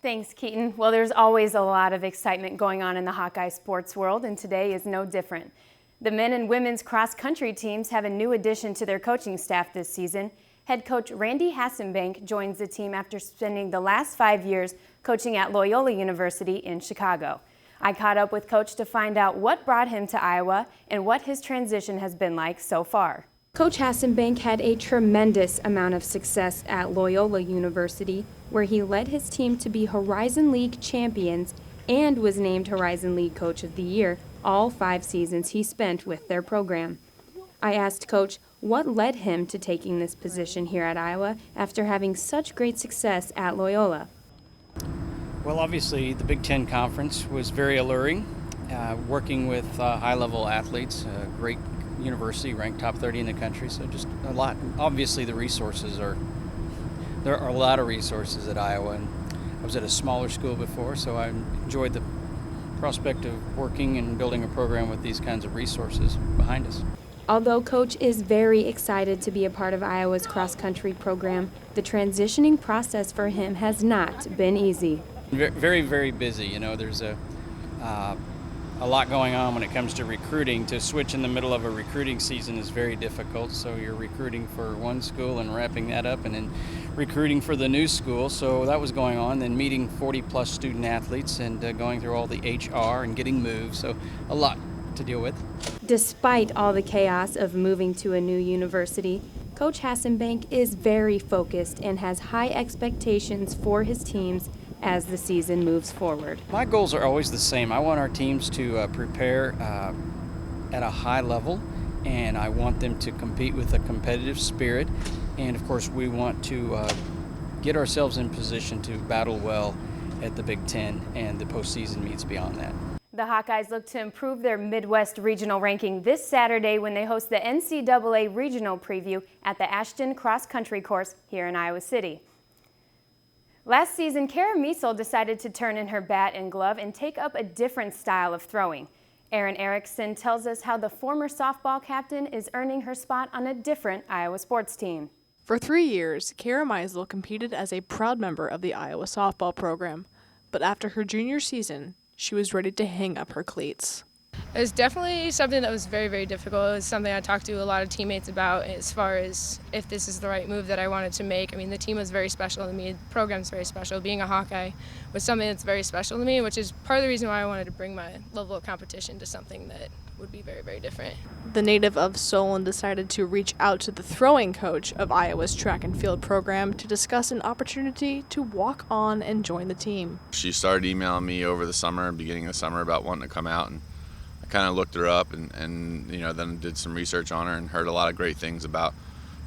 Thanks, Keaton. Well, there's always a lot of excitement going on in the Hawkeye sports world, and today is no different. The men and women's cross-country teams have a new addition to their coaching staff this season. Head coach Randy Hassenbank joins the team after spending the last 5 years coaching at Loyola University in Chicago. I caught up with Coach to find out what brought him to Iowa and what his transition has been like so far. Coach Hassenbank had a tremendous amount of success at Loyola University, where he led his team to be Horizon League champions and was named Horizon League Coach of the Year all 5 seasons he spent with their program. I asked Coach what led him to taking this position here at Iowa after having such great success at Loyola. Well, obviously the Big Ten Conference was very alluring. Working with high-level athletes, a great university ranked top 30 in the country, so just a lot. Obviously there are a lot of resources at Iowa, and I was at a smaller school before, so I enjoyed the prospect of working and building a program with these kinds of resources behind us. Although Coach is very excited to be a part of Iowa's cross-country program, the transitioning process for him has not been easy. Very, very busy. You know, there's a lot going on when it comes to recruiting. To switch in the middle of a recruiting season is very difficult. So you're recruiting for one school and wrapping that up, and then recruiting for the new school. So that was going on. Then meeting 40-plus student athletes and going through all the HR and getting moved. So a lot to deal with. Despite all the chaos of moving to a new university, Coach Hassenbank is very focused and has high expectations for his teams as the season moves forward. My goals are always the same. I want our teams to prepare at a high level, and I want them to compete with a competitive spirit. And of course, we want to get ourselves in position to battle well at the Big Ten and the postseason meets beyond that. The Hawkeyes look to improve their Midwest regional ranking this Saturday when they host the NCAA regional preview at the Ashton Cross Country Course here in Iowa City. Last season, Kara Miesel decided to turn in her bat and glove and take up a different style of throwing. Erin Erickson tells us how the former softball captain is earning her spot on a different Iowa sports team. For 3 years, Kara Miesel competed as a proud member of the Iowa softball program, but after her junior season, she was ready to hang up her cleats. It was definitely something that was very, very difficult. It was something I talked to a lot of teammates about as far as if this is the right move that I wanted to make. I mean, the team was very special to me. The program's very special. Being a Hawkeye was something that's very special to me, which is part of the reason why I wanted to bring my level of competition to something that would be very, very different. The native of Solon decided to reach out to the throwing coach of Iowa's track and field program to discuss an opportunity to walk on and join the team. She started emailing me over the summer, beginning of the summer, about wanting to come out, and I kind of looked her up and you know, then did some research on her and heard a lot of great things about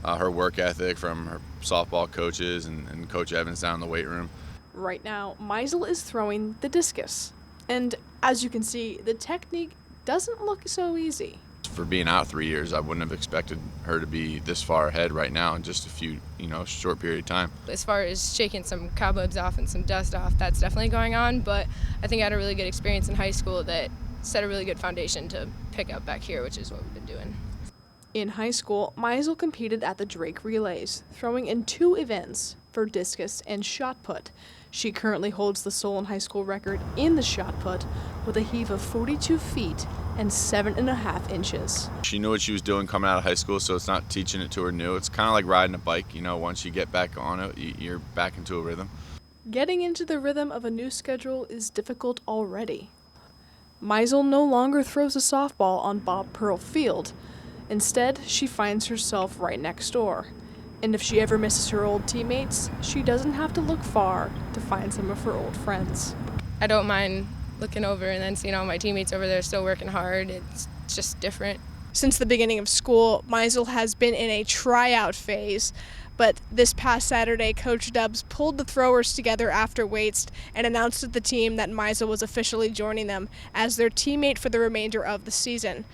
her work ethic from her softball coaches and Coach Evans down in the weight room. Right now, Miesel is throwing the discus, and as you can see, the technique doesn't look so easy. For being out 3 years, I wouldn't have expected her to be this far ahead right now in just a few, short period of time. As far as shaking some cobwebs off and some dust off, that's definitely going on, but I think I had a really good experience in high school that set a really good foundation to pick up back here, which is what we've been doing. In high school, Miesel competed at the Drake Relays, throwing in 2 events for discus and shot put. She currently holds the Solon High School record in the shot put with a heave of 42 feet and 7.5 inches. She knew what she was doing coming out of high school, so it's not teaching it to her new. It's kind of like riding a bike. Once you get back on it, you're back into a rhythm. Getting into the rhythm of a new schedule is difficult already. Miesel no longer throws a softball on Bob Pearl Field. Instead, she finds herself right next door. And if she ever misses her old teammates, she doesn't have to look far to find some of her old friends. I don't mind looking over and then seeing all my teammates over there still working hard. It's just different. Since the beginning of school, Miesel has been in a tryout phase, but this past Saturday, Coach Dubs pulled the throwers together after weights and announced to the team that Miesel was officially joining them as their teammate for the remainder of the season.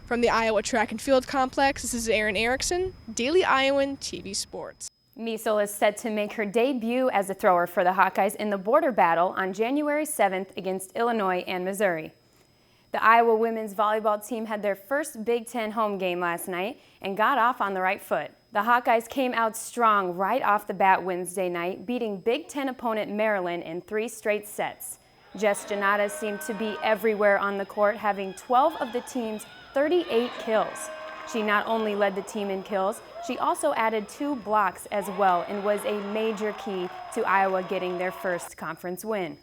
From the Iowa Track and Field Complex, this is Erin Erickson, Daily Iowan TV Sports. Miesel is set to make her debut as a thrower for the Hawkeyes in the border battle on January 7th against Illinois and Missouri. The Iowa women's volleyball team had their first Big Ten home game last night and got off on the right foot. The Hawkeyes came out strong right off the bat Wednesday night, beating Big Ten opponent Maryland in 3 straight sets. Jess Janata seemed to be everywhere on the court, having 12 of the team's 38 kills. She not only led the team in kills, she also added 2 blocks as well and was a major key to Iowa getting their first conference win.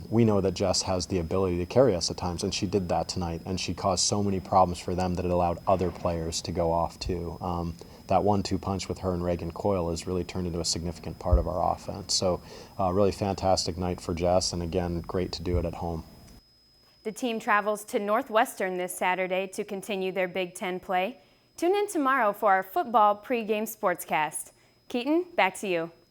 We know that Jess has the ability to carry us at times, and she did that tonight, and she caused so many problems for them that it allowed other players to go off too. That 1-2 punch with her and Reagan Coyle has really turned into a significant part of our offense. So really fantastic night for Jess, and again, great to do it at home. The team travels to Northwestern this Saturday to continue their Big Ten play. Tune in tomorrow for our football pregame sportscast. Keaton, back to you.